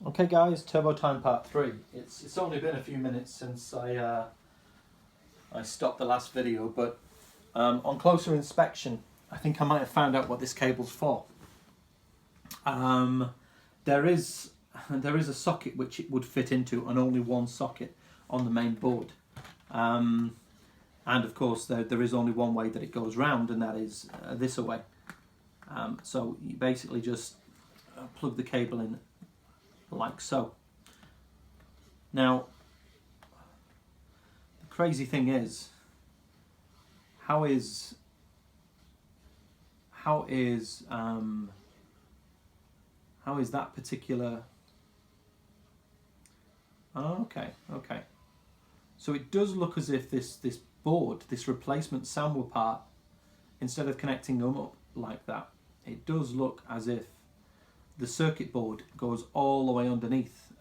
Okay guys, Turbo Time Part 3. It's only been a few minutes since I stopped the last video, but on closer inspection I think I might have found out what this cable's for. There is a socket which it would fit into, and only one socket on the main board. And of course there is only one way that it goes round, and that is this way. So you basically just plug the cable in like so. Now, the crazy thing is, how is that particular? Oh, okay. So it does look as if this board, this replacement Sanwa part, instead of connecting them up like that, it does look as if the circuit board goes all the way underneath.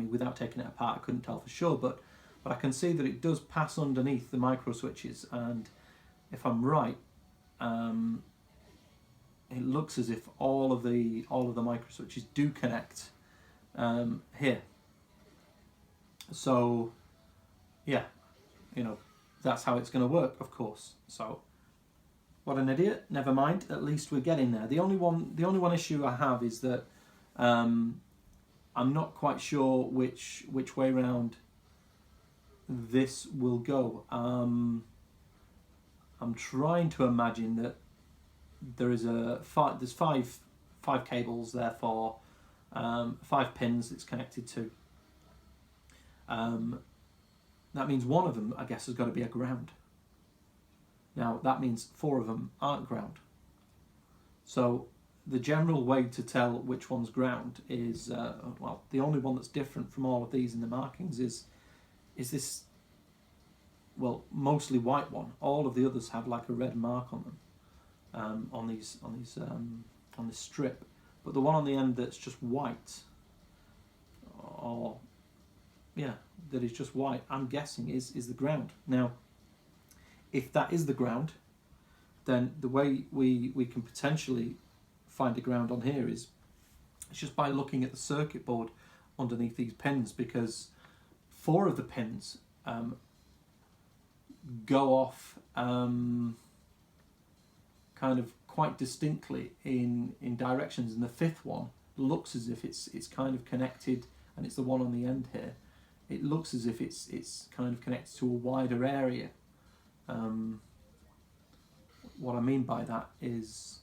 Without taking it apart I couldn't tell for sure, but I can see that it does pass underneath the micro switches, and if I'm right, it looks as if all of the micro switches do connect here. So yeah, that's how it's going to work, of course. So what an idiot. Never mind. At least we're getting there. The only one issue I have is that I'm not quite sure which way round this will go. I'm trying to imagine that there's five cables, therefore 5 pins it's connected to. That means one of them, I guess, has got to be a ground. Now that means 4 of them aren't ground. So the general way to tell which one's ground is, the only one that's different from all of these in the markings is this, mostly white one. All of the others have like a red mark on them, on this strip. But the one on the end that's just white, that is just white, I'm guessing is the ground. Now, if that is the ground, then the way we can potentially find the ground on here is just by looking at the circuit board underneath these pins, because 4 of the pins go off kind of quite distinctly in directions, and the 5th one looks as if it's kind of connected, and it's the one on the end here. It looks as if it's kind of connected to a wider area. What I mean by that is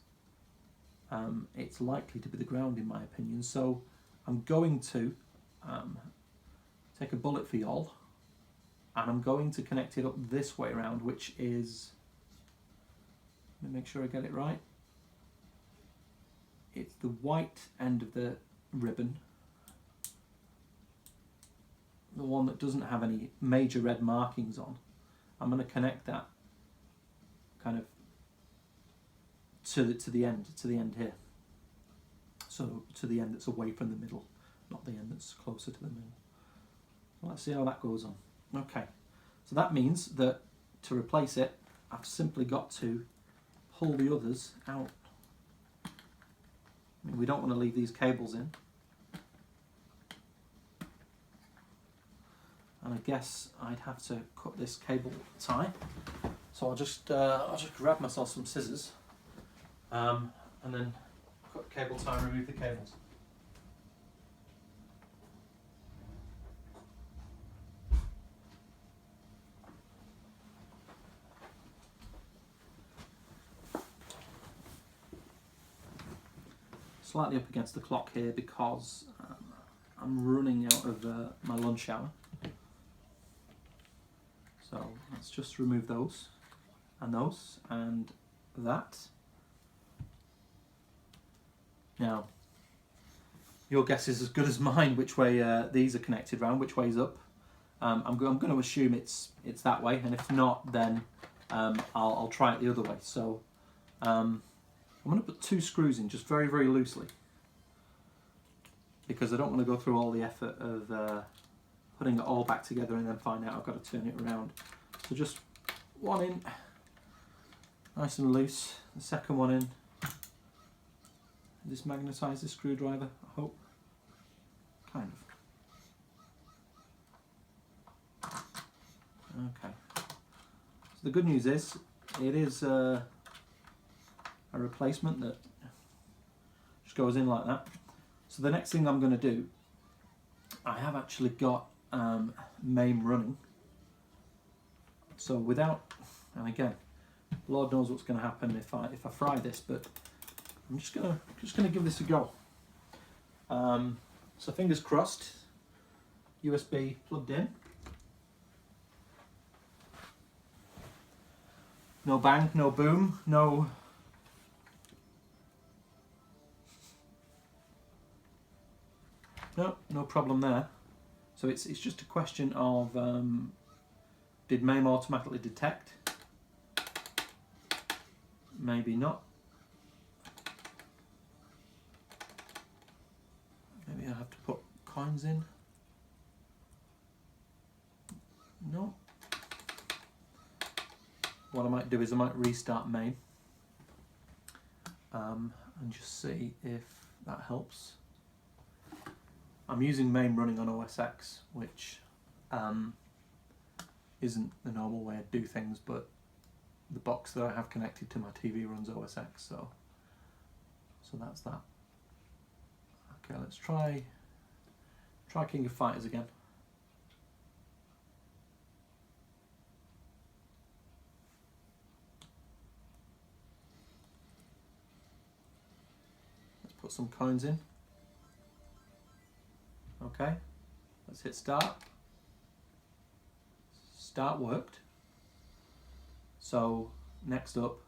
it's likely to be the ground, in my opinion. So I'm going to take a bullet for y'all, and I'm going to connect it up this way around, which is, let me make sure I get it right. It's the white end of the ribbon, the one that doesn't have any major red markings on. I'm going to connect that kind of to the end here. So to the end that's away from the middle, not the end that's closer to the middle. So let's see how that goes on. Okay, so that means that to replace it, I've simply got to pull the others out. We don't want to leave these cables in. And I guess I'd have to cut this cable tie. So I'll just grab myself some scissors, and then cut the cable tie and remove the cables. Slightly up against the clock here because I'm running out of my lunch hour. So let's just remove those and that. Now, your guess is as good as mine which way these are connected round, which way's up. I'm going to assume it's that way, and if not, then I'll try it the other way. So I'm going to put 2 screws in, just very, very loosely, because I don't want to go through all the effort of putting it all back together and then find out I've got to turn it around. So just 1 in, nice and loose. The second one in. Just magnetise the screwdriver, I hope. the good news is it is a replacement that just goes in like that. So the next thing I'm going to do, I have actually got MAME running. So without, and again, Lord knows what's going to happen if I fry this, but I'm just gonna give this a go. So fingers crossed. USB plugged in. No bang, no boom, no. No problem there. So it's just a question of did MAME automatically detect? Maybe not. Maybe I have to put coins in. No. What I might do is I might restart MAME and just see if that helps. I'm using MAME running on OS X, which isn't the normal way I do things, but the box that I have connected to my TV runs OS X, so that's that. Okay, let's try King of Fighters again. Let's put some coins in. Okay, let's hit start. Start worked. So next up,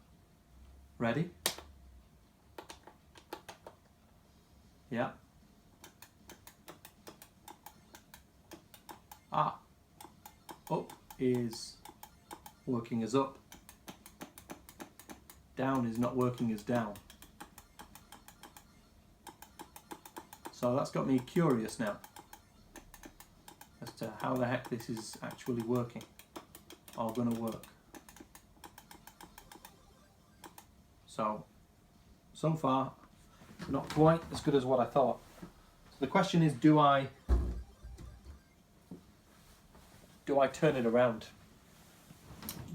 ready? Yeah. Up is working as up. Down is not working as down. So that's got me curious now as to how the heck this is actually working or going to work. So far, not quite as good as what I thought. So the question is, do I turn it around?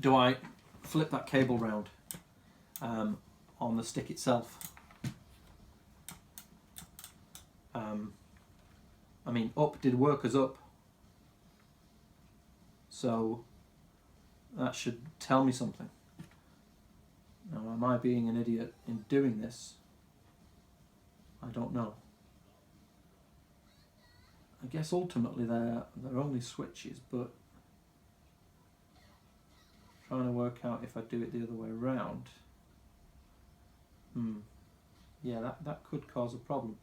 Do I flip that cable round on the stick itself? I mean, up did work as up, so that should tell me something. Now, am I being an idiot in doing this? I don't know. I guess ultimately they're only switches, but trying to work out if I do it the other way around. Yeah, that could cause a problem.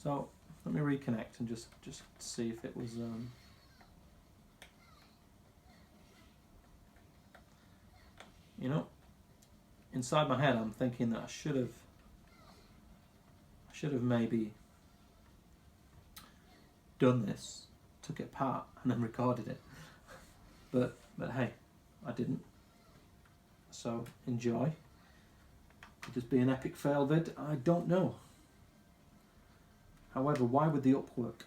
So let me reconnect and just see if it was you know, inside my head I'm thinking that I should have maybe done this, took it apart and then recorded it. But hey, I didn't. So enjoy. Could this be an epic fail vid? I don't know. However, why would the up work?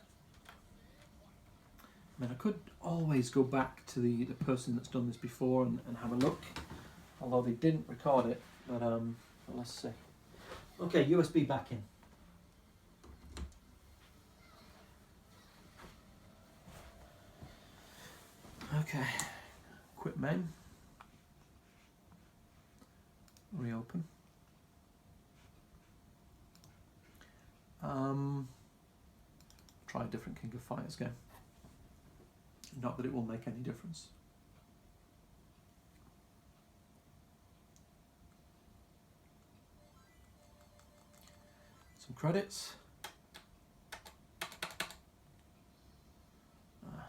I mean, I could always go back to the person that's done this before and have a look, although they didn't record it, but let's see. Okay, USB back in. Okay, quit MAME. Reopen. Try a different King of Fighters game. Not that it will make any difference. Some credits.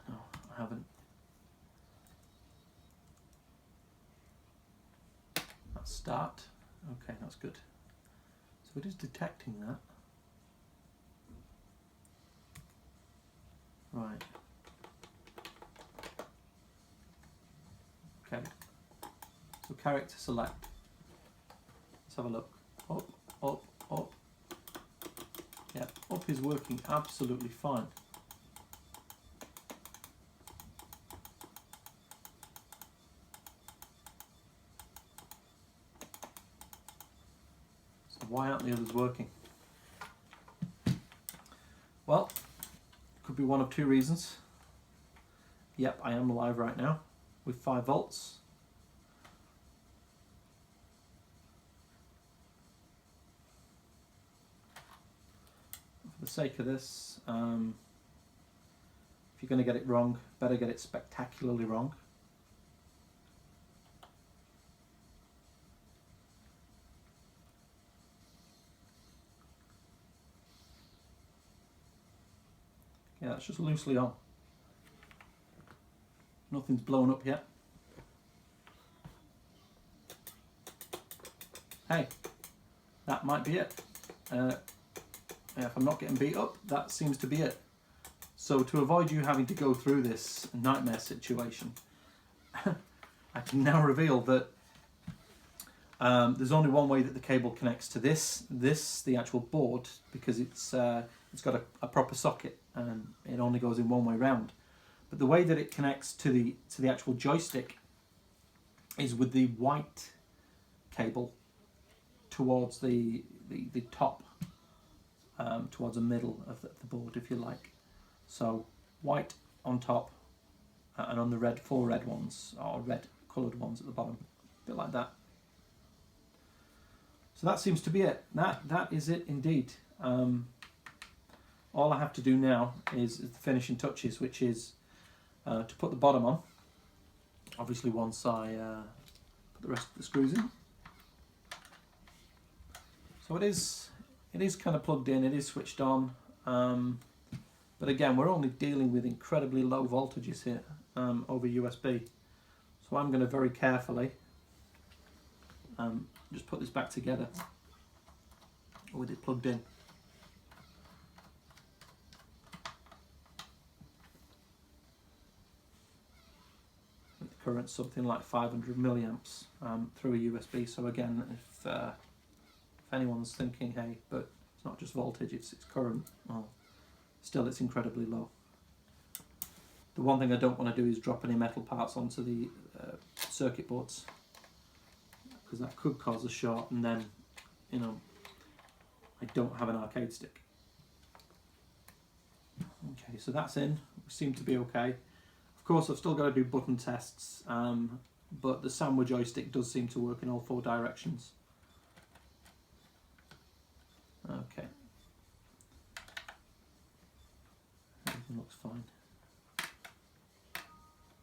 No, I haven't. That's start. Okay, that's good. So it is detecting that. Right. Okay. So character select. Let's have a look. Up, up, up. Yeah, up is working absolutely fine. why aren't the others working? Well, could be one of two reasons. Yep, I am live right now with 5 volts. For the sake of this, if you're going to get it wrong, better get it spectacularly wrong. Yeah, that's just loosely on. Nothing's blown up yet. Hey, that might be it. If I'm not getting beat up, that seems to be it. So to avoid you having to go through this nightmare situation, I can now reveal that there's only one way that the cable connects to the actual board, because it's got a proper socket and it only goes in one way round. But the way that it connects to the actual joystick is with the white cable towards the top, towards the middle of the board, if you like. So white on top, and on the 4 red ones, or red coloured ones at the bottom, a bit like that. So that seems to be it. That is it indeed. All I have to do now is the finishing touches, which is to put the bottom on. Obviously, once I put the rest of the screws in. So it is kind of plugged in. It is switched on. But again, we're only dealing with incredibly low voltages here over USB. So I'm going to very carefully just put this back together with it plugged in. With the current something like 500 milliamps through a USB. So again, if anyone's thinking, hey, but it's not just voltage, it's current, well, still it's incredibly low. The one thing I don't want to do is drop any metal parts onto the circuit boards, because that could cause a short, and then, you know, I don't have an arcade stick. Okay, so that's in. We seem to be okay. Of course, I've still got to do button tests, but the Sanwa joystick does seem to work in all 4 directions. Okay. Everything looks fine.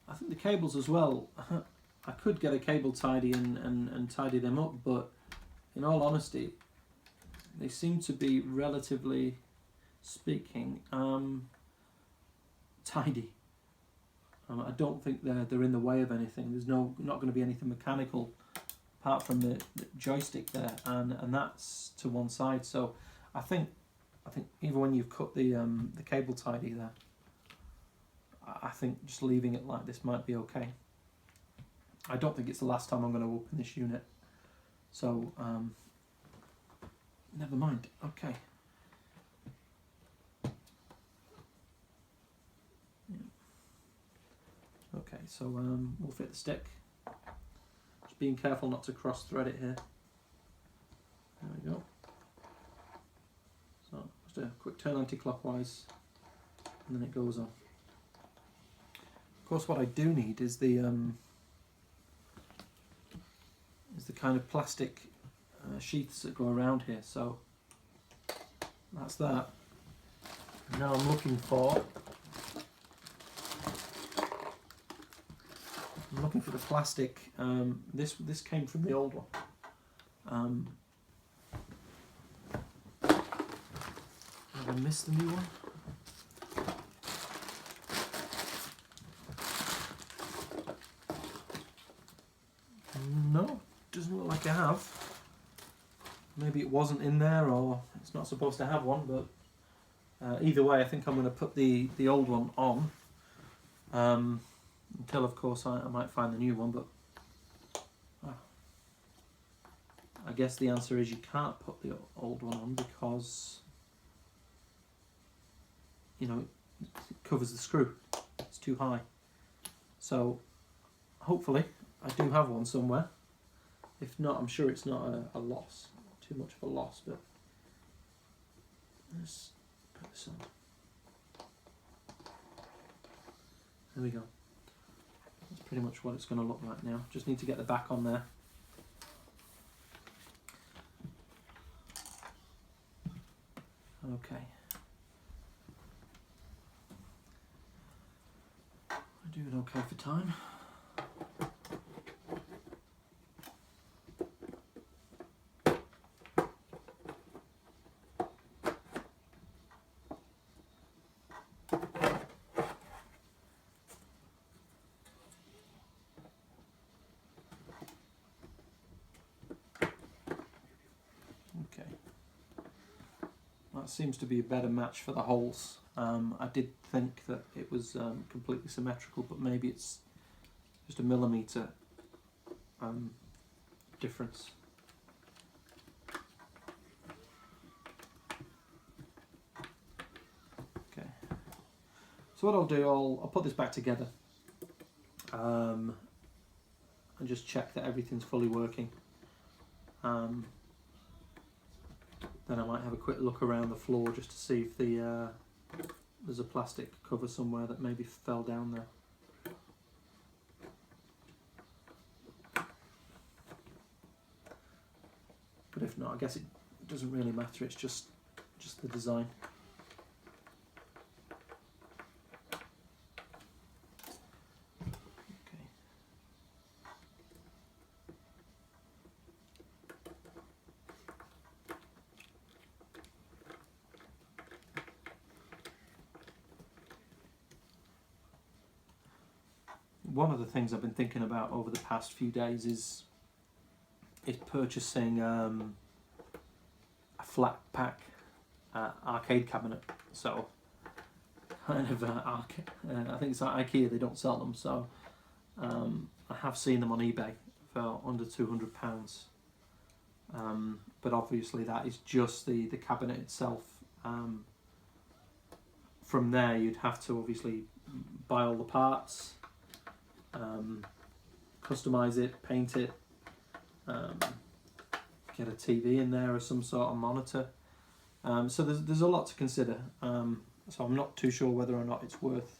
I think the cables as well, I could get a cable tidy and tidy them up, but in all honesty, they seem to be, relatively speaking, tidy. I don't think they're in the way of anything. There's not going to be anything mechanical apart from the joystick there, and that's to one side. So I think even when you've cut the cable tidy there, I think just leaving it like this might be okay. I don't think it's the last time I'm going to open this unit, so never mind. Okay. Okay, so we'll fit the stick. Just being careful not to cross thread it here. There we go. So just a quick turn anti-clockwise, and then it goes on. Of course, what I do need is the kind of plastic sheaths that go around here. So that's that. Now I'm looking for the plastic. This came from the old one. Have I missed the new one? No, doesn't look like I have. Maybe it wasn't in there, or it's not supposed to have one, but either way, I think I'm going to put the old one on until, of course, I might find the new one, but I guess the answer is you can't put the old one on because, you know, it covers the screw. It's too high. So hopefully I do have one somewhere. If not, I'm sure it's not a loss too much of a loss, but let's put this on. There we go. That's pretty much what it's going to look like now. Just need to get the back on there. Okay. We're doing okay for time. Seems to be a better match for the holes. I did think that it was completely symmetrical, but maybe it's just a millimetre difference. Okay, so what I'll do, I'll put this back together and just check that everything's fully working. Then I might have a quick look around the floor just to see if there's a plastic cover somewhere that maybe fell down there. But if not, I guess it doesn't really matter, it's just the design. One of the things I've been thinking about over the past few days is purchasing a flat pack arcade cabinet. So kind of I think it's at IKEA, they don't sell them, so I have seen them on eBay for under £200. But obviously that is just the cabinet itself. From there you'd have to obviously buy all the parts, customize it, paint it, get a TV in there or some sort of monitor. So there's a lot to consider. So I'm not too sure whether or not it's worth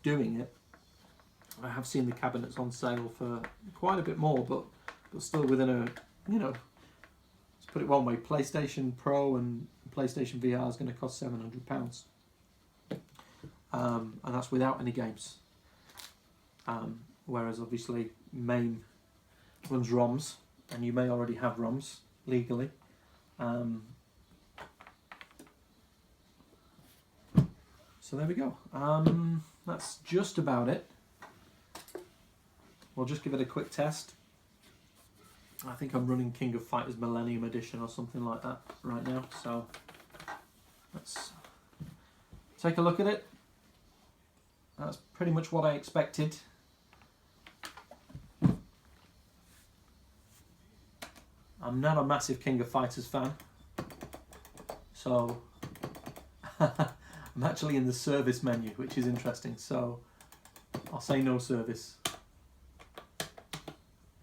doing it. I have seen the cabinets on sale for quite a bit more, but still within a, let's put it one way, PlayStation Pro and PlayStation VR is going to cost £700. And that's without any games. Whereas obviously MAME runs ROMs, and you may already have ROMs legally. So there we go. That's just about it. We'll just give it a quick test. I think I'm running King of Fighters Millennium Edition or something like that right now. So let's take a look at it. That's pretty much what I expected. I'm not a massive King of Fighters fan, so I'm actually in the service menu, which is interesting, so I'll say no service.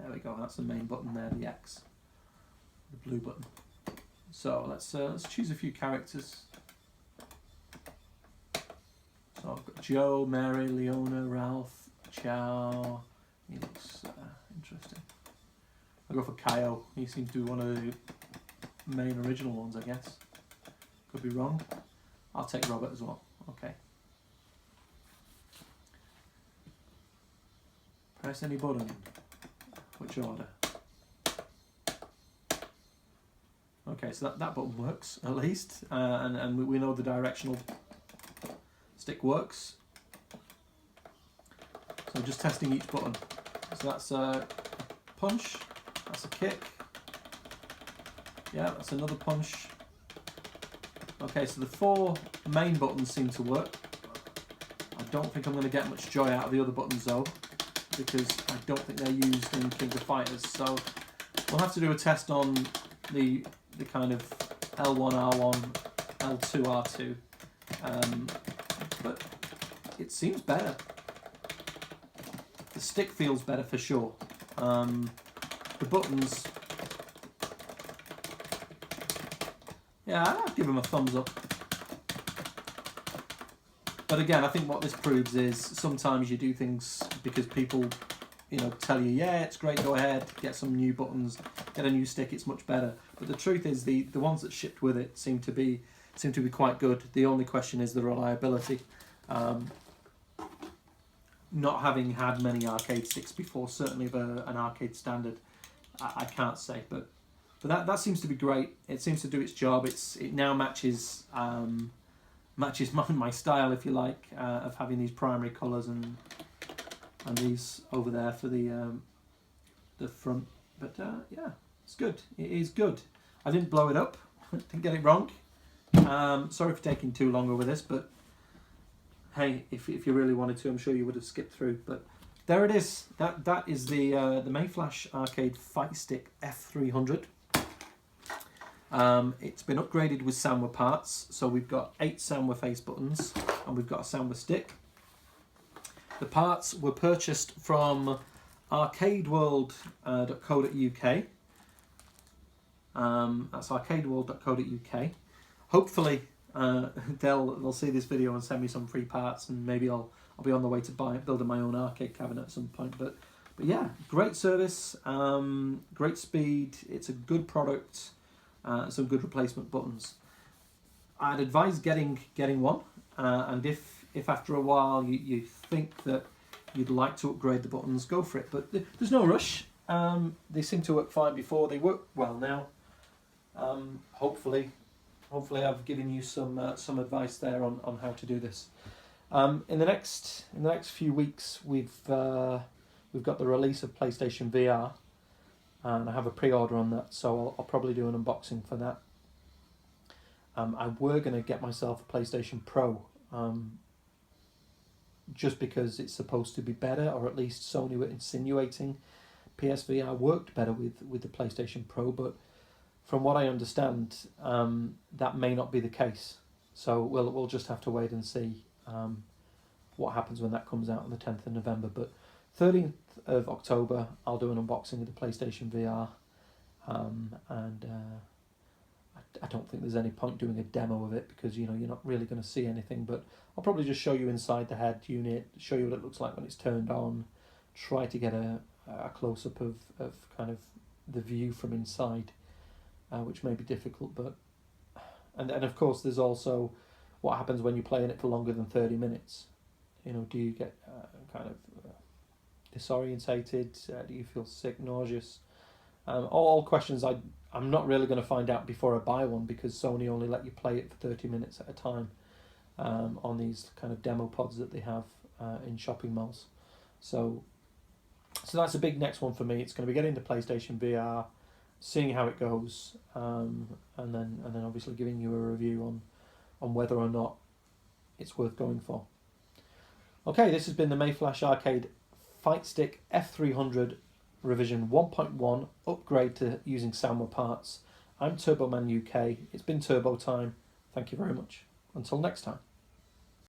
There we go, that's the main button there, the X, the blue button. So let's choose a few characters. So I've got Joe, Mary, Leona, Ralph, Chow. He looks interesting. I'll go for Kaio. He seems to be one of the main original ones, I guess. Could be wrong. I'll take Robert as well. Okay. Press any button. Which order? Okay, so that button works at least, and we know the directional stick works. So just testing each button. So that's a punch, that's a kick. Yeah, that's another punch. Okay, so the 4 main buttons seem to work. I don't think I'm going to get much joy out of the other buttons though, because I don't think they're used in King of Fighters. So we'll have to do a test on the kind of L1, R1, L2, R2. But it seems better. The stick feels better for sure. The buttons Yeah, I'd give them a thumbs up. But again, I think what this proves is sometimes you do things because people, you know, tell you, yeah, it's great, go ahead, get some new buttons, get a new stick, it's much better. But the truth is the ones that shipped with it seem to be quite good. The only question is the reliability. Not having had many arcade sticks before, certainly of an arcade standard, I can't say, but that seems to be great. It seems to do its job. It now matches my style, if you like, of having these primary colours and these over there for the front. But yeah, it's good. It is good. I didn't blow it up. Didn't get it wrong. Sorry for taking too long over this, but hey, if you really wanted to, I'm sure you would have skipped through. But there it is. That is the Mayflash Arcade Fight Stick F300. It's been upgraded with Sanwa parts, so we've got 8 Sanwa face buttons and we've got a Sanwa stick. The parts were purchased from arcadeworld.co.uk. That's arcadeworld.co.uk. Hopefully they'll see this video and send me some free parts, and maybe I'll be on the way to building my own arcade cabinet at some point. But yeah, great service, great speed. It's a good product. Some good replacement buttons. I'd advise getting one, and if after a while you think that you'd like to upgrade the buttons, go for it. But there's no rush. They seem to work fine before. They work well now. Hopefully I've given you some advice there on how to do this. In the next few weeks, we've got the release of PlayStation VR. And I have a pre-order on that, so I'll probably do an unboxing for that. I were going to get myself a PlayStation Pro, just because it's supposed to be better, or at least Sony were insinuating PSVR worked better with the PlayStation Pro, but from what I understand, that may not be the case. So we'll just have to wait and see what happens when that comes out on the 10th of November. But 13th of October, I'll do an unboxing of the PlayStation VR, and I don't think there's any point doing a demo of it because you're not really going to see anything. But I'll probably just show you inside the head unit, show you what it looks like when it's turned on, try to get a close-up of kind of the view from inside, which may be difficult. But and of course there's also what happens when you're playing it for longer than 30 minutes. Do you get kind of disorientated? Do you feel sick, nauseous? All questions I'm not really going to find out before I buy one, because Sony only let you play it for 30 minutes at a time on these kind of demo pods that they have in shopping malls. So that's a big next one for me. It's going to be getting the PlayStation VR, seeing how it goes, and then obviously giving you a review on whether or not it's worth going for. Okay, this has been the Mayflash Arcade Fight Stick F300 revision 1.1 upgrade to using Sanwa parts. I'm Turboman UK. It's been Turbo time. Thank you very much. Until next time.